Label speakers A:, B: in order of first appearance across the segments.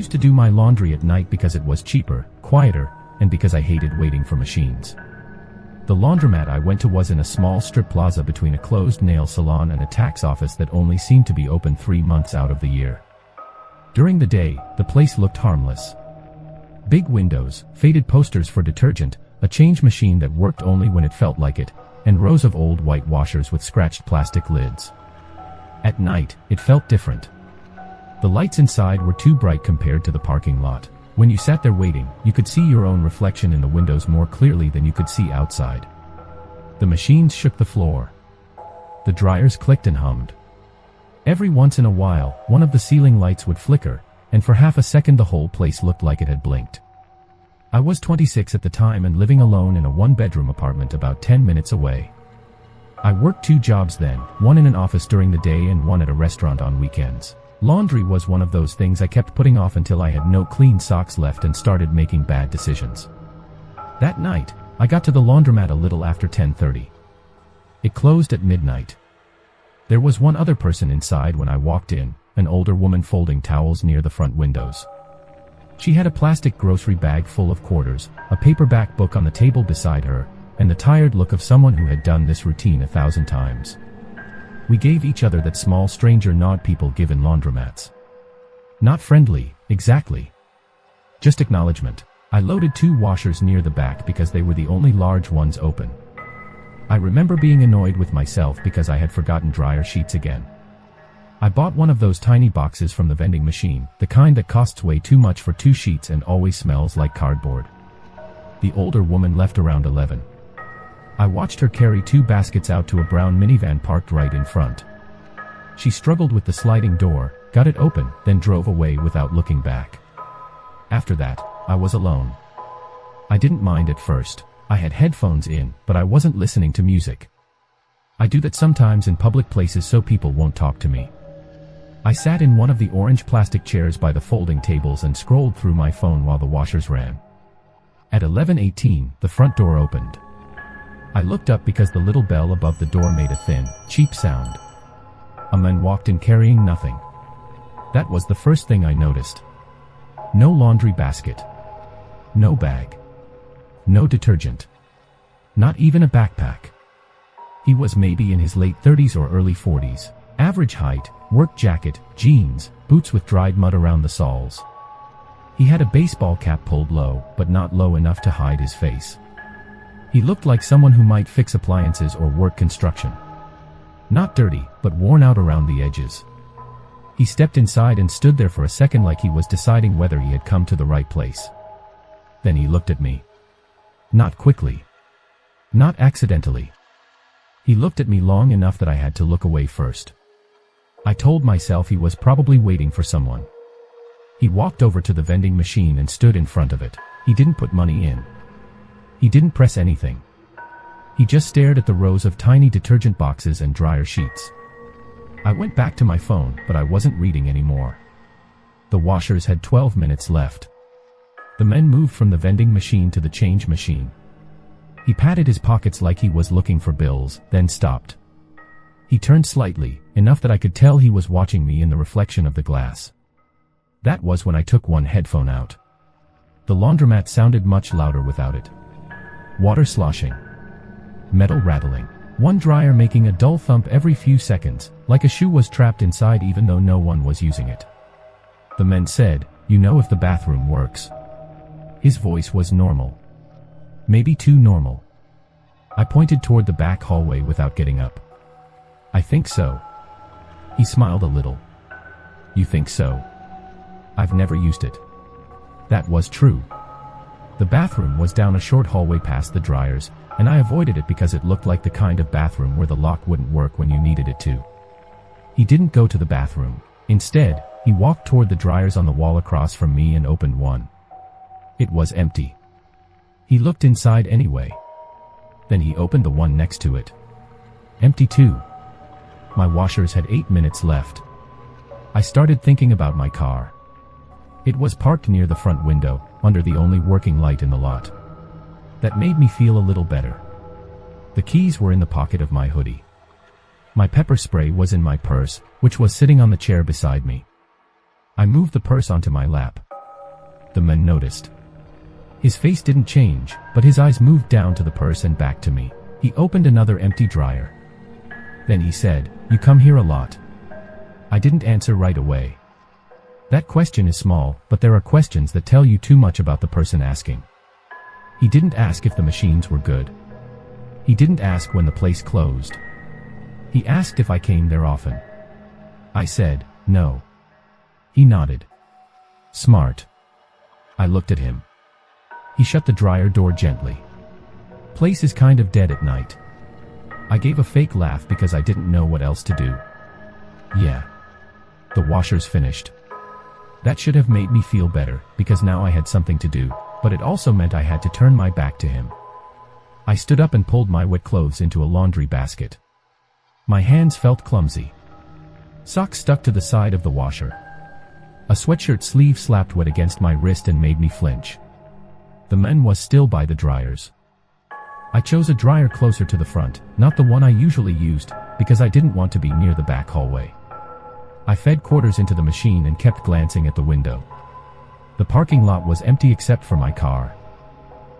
A: used to do my laundry at night because it was cheaper, quieter, and because I hated waiting for machines. The laundromat I went to was in a small strip plaza between a closed nail salon and a tax office that only seemed to be open 3 months out of the year. During the day, the place looked harmless. Big windows, faded posters for detergent, a change machine that worked only when it felt like it, and rows of old white washers with scratched plastic lids. At night, it felt different. The lights inside were too bright compared to the parking lot. When you sat there waiting, you could see your own reflection in the windows more clearly than you could see outside. The machines shook the floor. The dryers clicked and hummed. Every once in a while, one of the ceiling lights would flicker, and for half a second the whole place looked like it had blinked. I was 26 at the time and living alone in a one-bedroom apartment about 10 minutes away. I worked 2 jobs then, one in an office during the day and one at a restaurant on weekends. Laundry was one of those things I kept putting off until I had no clean socks left and started making bad decisions. That night, I got to the laundromat a little after 10:30. It closed at midnight. There was one other person inside when I walked in, an older woman folding towels near the front windows. She had a plastic grocery bag full of quarters, a paperback book on the table beside her, and the tired look of someone who had done this routine 1,000 times. We gave each other that small stranger nod people give in laundromats. Not friendly, exactly. Just acknowledgement. I loaded 2 washers near the back because they were the only large ones open. I remember being annoyed with myself because I had forgotten dryer sheets again. I bought one of those tiny boxes from the vending machine, the kind that costs way too much for 2 sheets and always smells like cardboard. The older woman left around 11. I watched her carry 2 baskets out to a brown minivan parked right in front. She struggled with the sliding door, got it open, then drove away without looking back. After that, I was alone. I didn't mind at first. I had headphones in, but I wasn't listening to music. I do that sometimes in public places so people won't talk to me. I sat in one of the orange plastic chairs by the folding tables and scrolled through my phone while the washers ran. At 11:18, the front door opened. I looked up because the little bell above the door made a thin, cheap sound. A man walked in carrying nothing. That was the first thing I noticed. No laundry basket. No bag. No detergent. Not even a backpack. He was maybe in his late 30s or early 40s. Average height, work jacket, jeans, boots with dried mud around the soles. He had a baseball cap pulled low, but not low enough to hide his face. He looked like someone who might fix appliances or work construction. Not dirty, but worn out around the edges. He stepped inside and stood there for a second like he was deciding whether he had come to the right place. Then he looked at me. Not quickly. Not accidentally. He looked at me long enough that I had to look away first. I told myself he was probably waiting for someone. He walked over to the vending machine and stood in front of it. He didn't put money in. He didn't press anything. He just stared at the rows of tiny detergent boxes and dryer sheets. I went back to my phone, but I wasn't reading anymore. The washers had 12 minutes left. The men moved from the vending machine to the change machine. He patted his pockets like he was looking for bills, then stopped. He turned slightly, enough that I could tell he was watching me in the reflection of the glass. That was when I took one headphone out. The laundromat sounded much louder without it. Water sloshing. Metal rattling. One dryer making a dull thump every few seconds, like a shoe was trapped inside even though no one was using it. The men said, "You know if the bathroom works." His voice was normal. Maybe too normal. I pointed toward the back hallway without getting up. "I think so." He smiled a little. "You think so? I've never used it." That was true. The bathroom was down a short hallway past the dryers, and I avoided it because it looked like the kind of bathroom where the lock wouldn't work when you needed it to. He didn't go to the bathroom. Instead, he walked toward the dryers on the wall across from me and opened one. It was empty. He looked inside anyway. Then he opened the one next to it. Empty too. My washers had 8 minutes left. I started thinking about my car. It was parked near the front window, under the only working light in the lot. That made me feel a little better. The keys were in the pocket of my hoodie. My pepper spray was in my purse, which was sitting on the chair beside me. I moved the purse onto my lap. the man noticed. His face didn't change, but his eyes moved down to the purse and back to me. He opened another empty dryer. Then he said, "You come here a lot?" I didn't answer right away. That question is small, but there are questions that tell you too much about the person asking. He didn't ask if the machines were good. He didn't ask when the place closed. He asked if I came there often. I said, "No." He nodded. Smart. I looked at him. He shut the dryer door gently. Place is kind of dead at night. I gave a fake laugh because I didn't know what else to do. Yeah. The washer's finished. That should have made me feel better, because now I had something to do, but it also meant I had to turn my back to him. I stood up and pulled my wet clothes into a laundry basket. My hands felt clumsy. Socks stuck to the side of the washer. A sweatshirt sleeve slapped wet against my wrist and made me flinch. The man was still by the dryers. I chose a dryer closer to the front, not the one I usually used, because I didn't want to be near the back hallway. I fed quarters into the machine and kept glancing at the window. The parking lot was empty except for my car.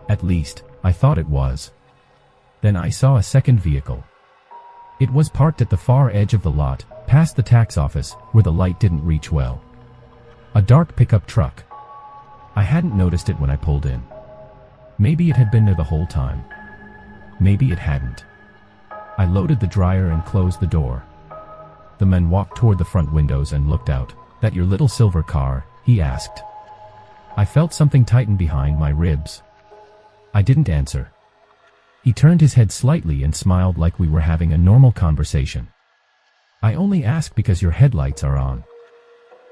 A: At least, I thought it was. Then I saw a second vehicle. It was parked at the far edge of the lot, past the tax office, where the light didn't reach well. A dark pickup truck. I hadn't noticed it when I pulled in. Maybe it had been there the whole time. Maybe it hadn't. I loaded the dryer and closed the door. The man walked toward the front windows and looked out. "That your little silver car?" he asked. I felt something tighten behind my ribs. I didn't answer. He turned his head slightly and smiled like we were having a normal conversation. "I only ask because your headlights are on."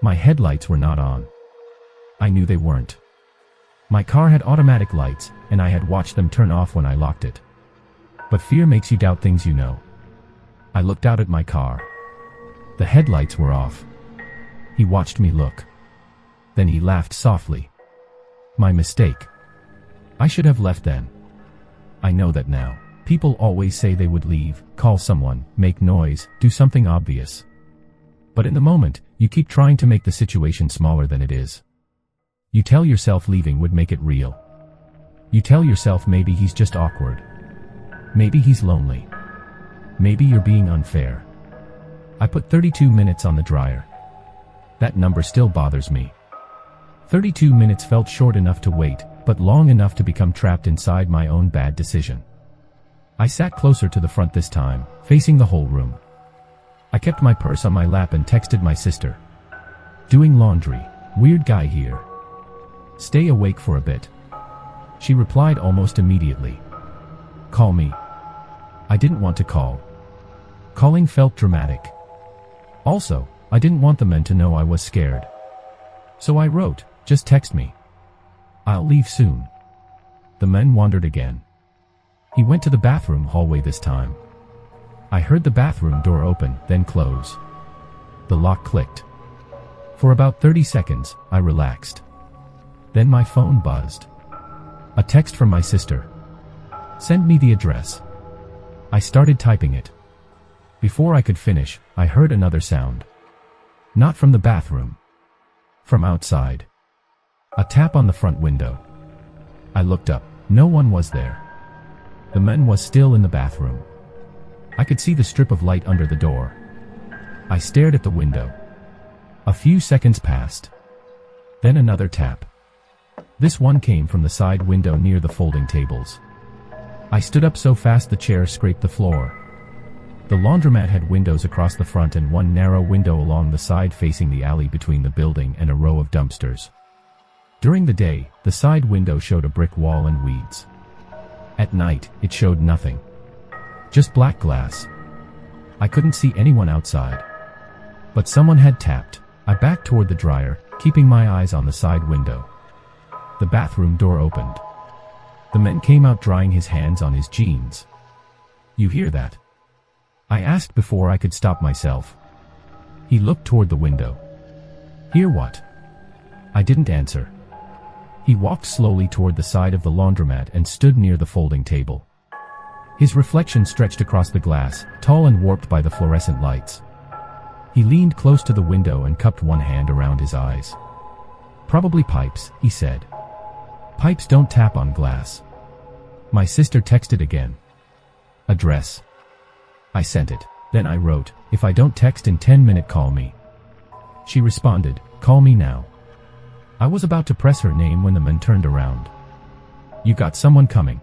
A: My headlights were not on. I knew they weren't. My car had automatic lights, and I had watched them turn off when I locked it. But fear makes you doubt things you know. I looked out at my car. The headlights were off. He watched me look. Then he laughed softly. My mistake. I should have left then. I know that now. People always say they would leave, call someone, make noise, do something obvious. But in the moment, you keep trying to make the situation smaller than it is. You tell yourself leaving would make it real. You tell yourself maybe he's just awkward. Maybe he's lonely. Maybe you're being unfair. I put 32 minutes on the dryer. That number still bothers me. 32 minutes felt short enough to wait, but long enough to become trapped inside my own bad decision. I sat closer to the front this time, facing the whole room. I kept my purse on my lap and texted my sister. "Doing laundry. Weird guy here. Stay awake for a bit." She replied almost immediately. "Call me." I didn't want to call. Calling felt dramatic. Also, I didn't want the men to know I was scared. So I wrote, "Just text me. I'll leave soon." The man wandered again. He went to the bathroom hallway this time. I heard the bathroom door open, then close. The lock clicked. For about 30 seconds, I relaxed. Then my phone buzzed. A text from my sister. "Send me the address." I started typing it. Before I could finish, I heard another sound. Not from the bathroom. From outside. A tap on the front window. I looked up. No one was there. The man was still in the bathroom. I could see the strip of light under the door. I stared at the window. A few seconds passed. Then another tap. This one came from the side window near the folding tables. I stood up so fast the chair scraped the floor. The laundromat had windows across the front and one narrow window along the side facing the alley between the building and a row of dumpsters. During the day, the side window showed a brick wall and weeds. At night, it showed nothing. Just black glass. I couldn't see anyone outside. But someone had tapped. I backed toward the dryer, keeping my eyes on the side window. The bathroom door opened. The man came out drying his hands on his jeans. "You hear that?" I asked before I could stop myself. He looked toward the window. "Hear what?" I didn't answer. He walked slowly toward the side of the laundromat and stood near the folding table. His reflection stretched across the glass, tall and warped by the fluorescent lights. He leaned close to the window and cupped one hand around his eyes. Probably pipes, he said. Pipes don't tap on glass. My sister texted again. Address. I sent it. Then I wrote, if I don't text in 10 minutes, call me. She responded, call me now. I was about to press her name when the man turned around. You got someone coming.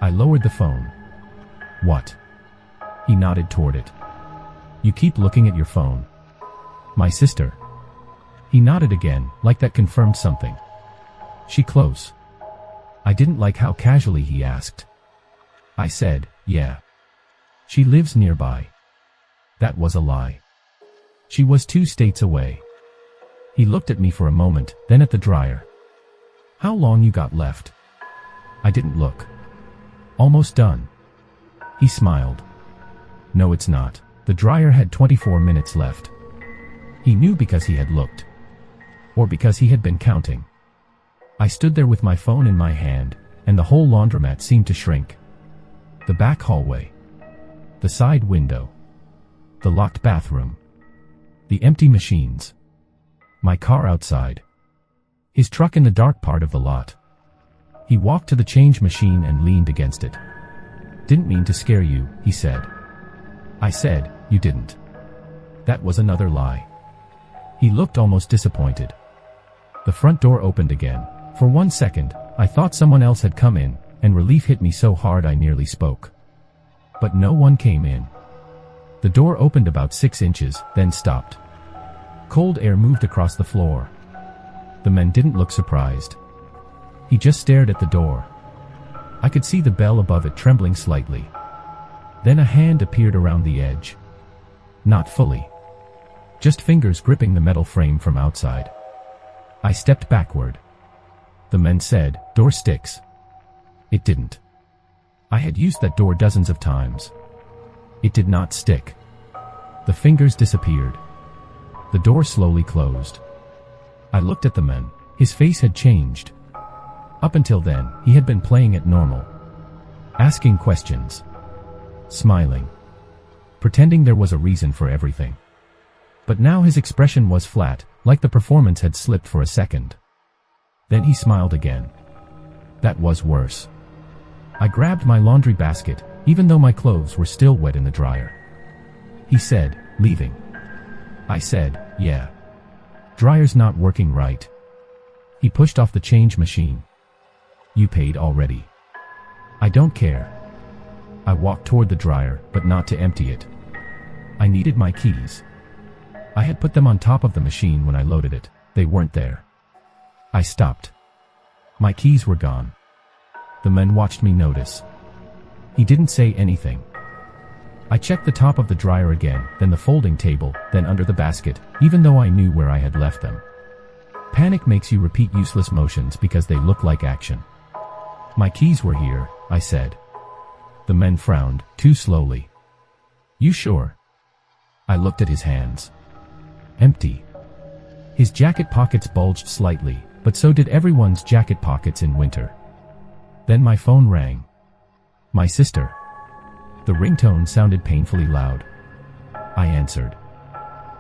A: I lowered the phone. What? He nodded toward it. You keep looking at your phone. My sister. He nodded again, like that confirmed something. She close? I didn't like how casually he asked. I said, yeah. She lives nearby. That was a lie. She was 2 states away. He looked at me for a moment, then at the dryer. How long you got left? I didn't look. Almost done. He smiled. No, it's not. The dryer had 24 minutes left. He knew because he had looked. Or because he had been counting. I stood there with my phone in my hand, and the whole laundromat seemed to shrink. The back hallway. The side window. The locked bathroom. The empty machines. My car outside. His truck in the dark part of the lot. He walked to the change machine and leaned against it. Didn't mean to scare you, he said. I said, you didn't. That was another lie. He looked almost disappointed. The front door opened again. For 1 second, I thought someone else had come in, and relief hit me so hard I nearly spoke. But no one came in. The door opened about 6 inches, then stopped. Cold air moved across the floor. The man didn't look surprised. He just stared at the door. I could see the bell above it trembling slightly. Then a hand appeared around the edge. Not fully. Just fingers gripping the metal frame from outside. I stepped backward. The man said, door sticks. It didn't. I had used that door dozens of times. It did not stick. The fingers disappeared. The door slowly closed. I looked at the man. His face had changed. Up until then, he had been playing it normal. Asking questions. Smiling. Pretending there was a reason for everything. But now his expression was flat, like the performance had slipped for a second. Then he smiled again. That was worse. I grabbed my laundry basket, even though my clothes were still wet in the dryer. He said, leaving. I said, yeah. Dryer's not working right. He pushed off the change machine. You paid already. I don't care. I walked toward the dryer, but not to empty it. I needed my keys. I had put them on top of the machine when I loaded it. They weren't there. I stopped. My keys were gone. The man watched me notice. He didn't say anything. I checked the top of the dryer again, then the folding table, then under the basket, even though I knew where I had left them. Panic makes you repeat useless motions because they look like action. My keys were here, I said. The man frowned, too slowly. You sure? I looked at his hands. Empty. His jacket pockets bulged slightly, but so did everyone's jacket pockets in winter. Then my phone rang. My sister. The ringtone sounded painfully loud. I answered.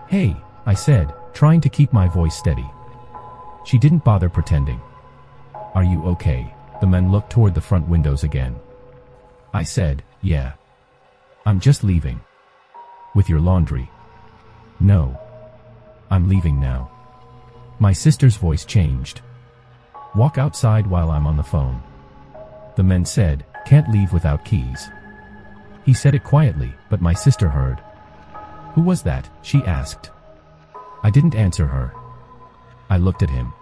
A: Hey, I said, trying to keep my voice steady. She didn't bother pretending. Are you okay? The man looked toward the front windows again. I said, yeah. I'm just leaving. With your laundry. No. I'm leaving now. My sister's voice changed. Walk outside while I'm on the phone. The man said, can't leave without keys. He said it quietly, but my sister heard. Who was that? She asked. I didn't answer her. I looked at him.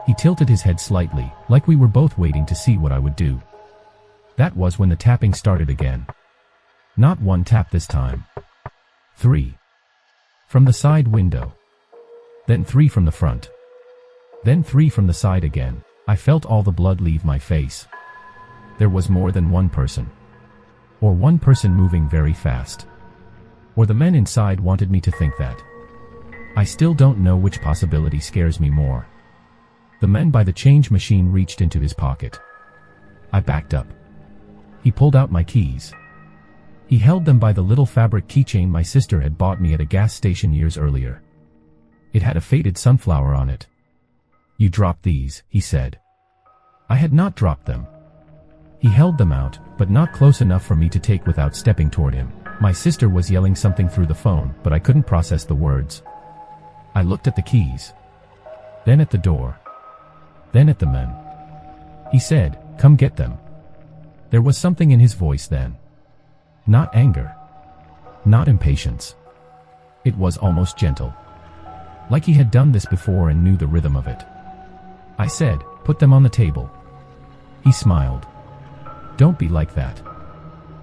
A: He tilted his head slightly, like we were both waiting to see what I would do. That was when the tapping started again. Not 1 tap this time. 3. From the side window. Then 3 from the front. Then 3 from the side again. I felt all the blood leave my face. There was more than one person. Or one person moving very fast. Or the men inside wanted me to think that. I still don't know which possibility scares me more. The man by the change machine reached into his pocket. I backed up. He pulled out my keys. He held them by the little fabric keychain my sister had bought me at a gas station years earlier. It had a faded sunflower on it. You dropped these, he said. I had not dropped them. He held them out, but not close enough for me to take without stepping toward him. My sister was yelling something through the phone, but I couldn't process the words. I looked at the keys. Then at the door. Then at the men. He said, "Come get them." There was something in his voice then. Not anger. Not impatience. It was almost gentle. Like he had done this before and knew the rhythm of it. I said, "Put them on the table." He smiled. "Don't be like that."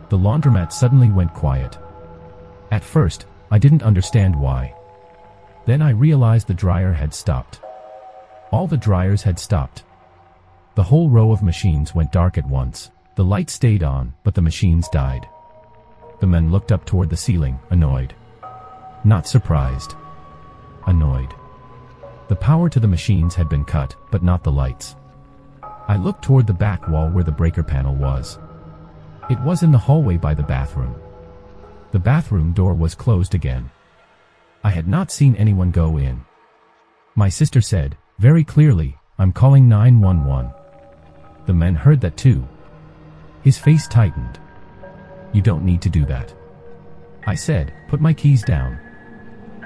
A: The laundromat suddenly went quiet. At first, I didn't understand why. Then I realized the dryer had stopped. All the dryers had stopped. The whole row of machines went dark at once. The light stayed on, but the machines died. The men looked up toward the ceiling, annoyed. Not surprised. Annoyed. The power to the machines had been cut, but not the lights. I looked toward the back wall where the breaker panel was. It was in the hallway by the bathroom. The bathroom door was closed again. I had not seen anyone go in. My sister said, very clearly, "I'm calling 911. The men heard that too. His face tightened. "You don't need to do that." I said, "Put my keys down."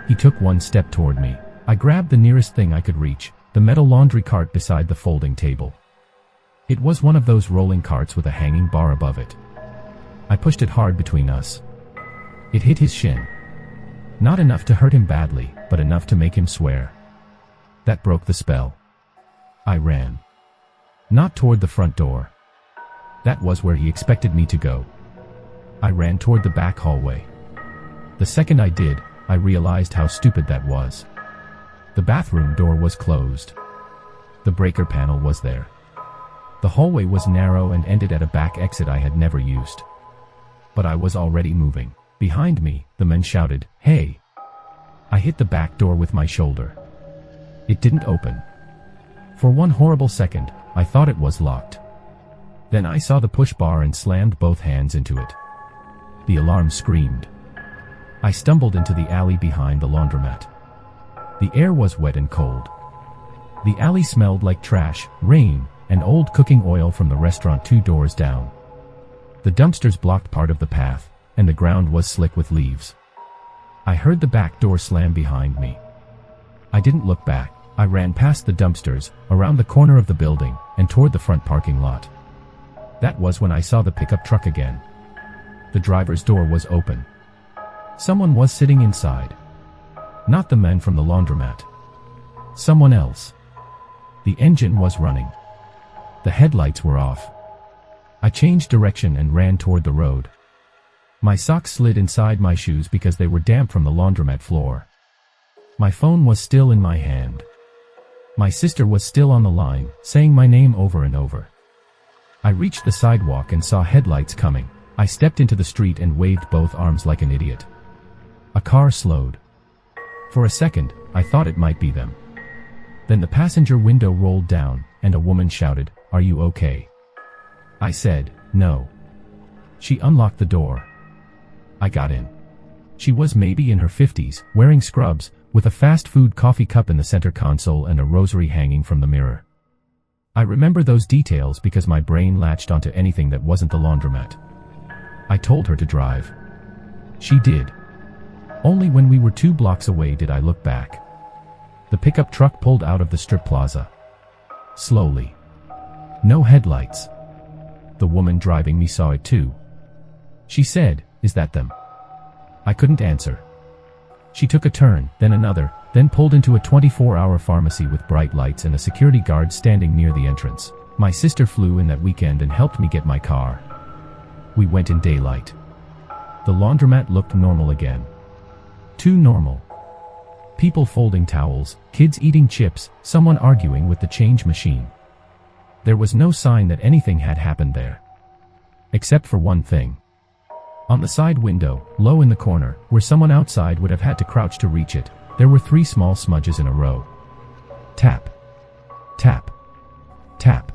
A: He took one step toward me. I grabbed the nearest thing I could reach, the metal laundry cart beside the folding table. It was one of those rolling carts with a hanging bar above it. I pushed it hard between us. It hit his shin. Not enough to hurt him badly, but enough to make him swear. That broke the spell. I ran. Not toward the front door. That was where he expected me to go. I ran toward the back hallway. The second I did, I realized how stupid that was. The bathroom door was closed. The breaker panel was there. The hallway was narrow and ended at a back exit I had never used. But I was already moving. Behind me, the men shouted, "Hey!" I hit the back door with my shoulder. It didn't open. For one horrible second, I thought it was locked. Then I saw the push bar and slammed both hands into it. The alarm screamed. I stumbled into the alley behind the laundromat. The air was wet and cold. The alley smelled like trash, rain, and old cooking oil from the restaurant 2 doors down. The dumpsters blocked part of the path, and the ground was slick with leaves. I heard the back door slam behind me. I didn't look back. I ran past the dumpsters, around the corner of the building, and toward the front parking lot. That was when I saw the pickup truck again. The driver's door was open. Someone was sitting inside. Not the men from the laundromat. Someone else. The engine was running. The headlights were off. I changed direction and ran toward the road. My socks slid inside my shoes because they were damp from the laundromat floor. My phone was still in my hand. My sister was still on the line, saying my name over and over. I reached the sidewalk and saw headlights coming. I stepped into the street and waved both arms like an idiot. A car slowed. For a second, I thought it might be them. Then the passenger window rolled down, and a woman shouted, "Are you okay?" I said, "No." She unlocked the door. I got in. She was maybe in her 50s, wearing scrubs, with a fast food coffee cup in the center console and a rosary hanging from the mirror. I remember those details because my brain latched onto anything that wasn't the laundromat. I told her to drive. She did. Only when we were 2 blocks away did I look back. The pickup truck pulled out of the strip plaza. Slowly. No headlights. The woman driving me saw it too. She said, "Is that them?" I couldn't answer. She took a turn, then another, then pulled into a 24-hour pharmacy with bright lights and a security guard standing near the entrance. My sister flew in that weekend and helped me get my car. We went in daylight. The laundromat looked normal again. Too normal. People folding towels, kids eating chips, someone arguing with the change machine. There was no sign that anything had happened there. Except for one thing. On the side window, low in the corner, where someone outside would have had to crouch to reach it, there were 3 small smudges in a row. Tap. Tap. Tap.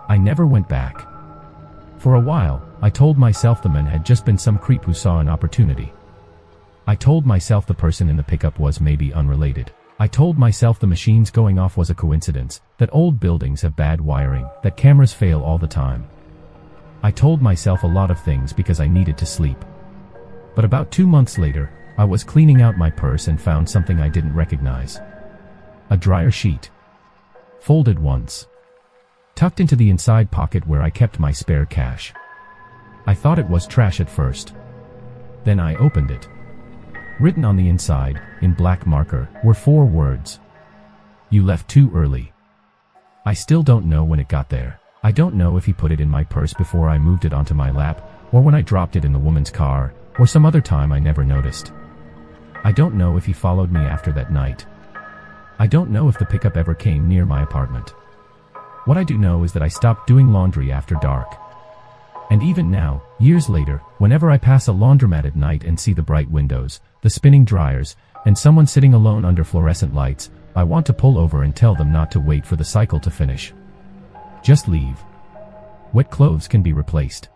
A: I never went back. For a while, I told myself the man had just been some creep who saw an opportunity. I told myself the person in the pickup was maybe unrelated. I told myself the machines going off was a coincidence, that old buildings have bad wiring, that cameras fail all the time. I told myself a lot of things because I needed to sleep. But about 2 months later, I was cleaning out my purse and found something I didn't recognize. A dryer sheet. Folded once. Tucked into the inside pocket where I kept my spare cash. I thought it was trash at first. Then I opened it. Written on the inside, in black marker, were 4 words. You left too early. I still don't know when it got there. I don't know if he put it in my purse before I moved it onto my lap, or when I dropped it in the woman's car, or some other time I never noticed. I don't know if he followed me after that night. I don't know if the pickup ever came near my apartment. What I do know is that I stopped doing laundry after dark. And even now, years later, whenever I pass a laundromat at night and see the bright windows, the spinning dryers, and someone sitting alone under fluorescent lights, I want to pull over and tell them not to wait for the cycle to finish. Just leave. Wet clothes can be replaced.